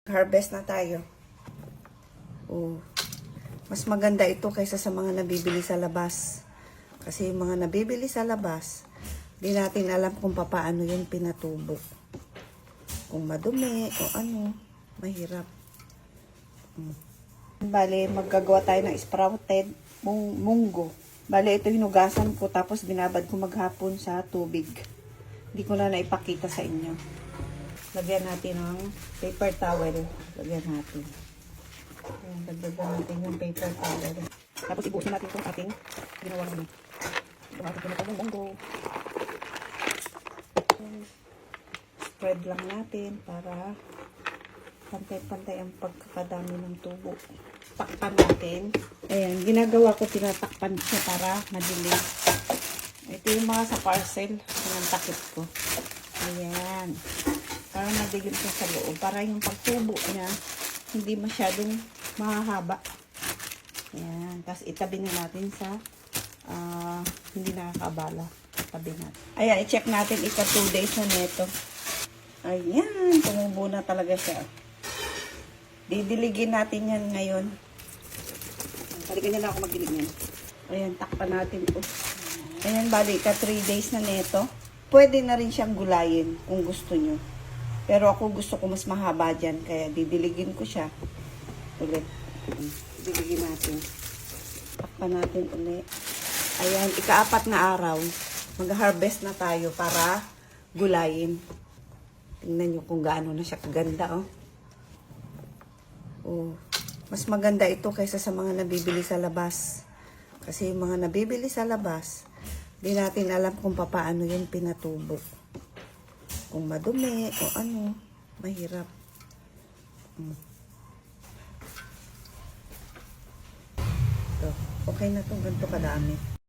Harvest na tayo. Oh. Mas maganda ito kaysa sa mga nabibili sa labas. Kasi yung mga nabibili sa labas, di natin alam kung paano yung pinatubo. Kung madumi o ano, mahirap. Bale, maggagawa tayo ng sprouted munggo. Bale, ito hinugasan ko tapos binabad ko maghapon sa tubig. Hindi ko na naipakita sa inyo. Lagyan natin ng paper towel. Lagyan natin. Ayan, dagdagan natin yung paper towel. Tapos ibusin natin itong ating ginawa namin. Itong ating pinatawang munggo. Spread lang natin para pantay-pantay ang pagkakadami ng tubo. Takpan natin. Ayan, ginagawa ko, tinatakpan siya para madilim. Ito yung mga sa parcel. Sinantakip ko. Ayan. Para madilim siya sa loob. Para yung pagtubo niya, hindi masyadong mahahaba. Ayan. Tapos itabi na natin sa hindi nakakabala. Tabi natin. Ayan, i-check natin. 2 days na neto. Ayan. Tumubo na talaga siya. Didiligin natin yan ngayon. Balikan nila ako magdilig yan. Ayan, takpan natin po. Ayan, bali, 3 days na neto. Pwede na rin siyang gulayin kung gusto nyo. Pero ako gusto ko mas mahaba dyan. Kaya didiligin ko siya. Ulit. Didiligin natin. Takpan natin ulit. Ayan, 4 na araw. Mag-harvest na tayo para gulayin. Tingnan nyo kung gaano na siya kaganda, oh. Oh. Mas maganda ito kaysa sa mga nabibili sa labas. Kasi yung mga nabibili sa labas, di natin alam kung paano yung pinatubo. Kung madumi o ano, mahirap. Ito, okay na itong ganito kadami.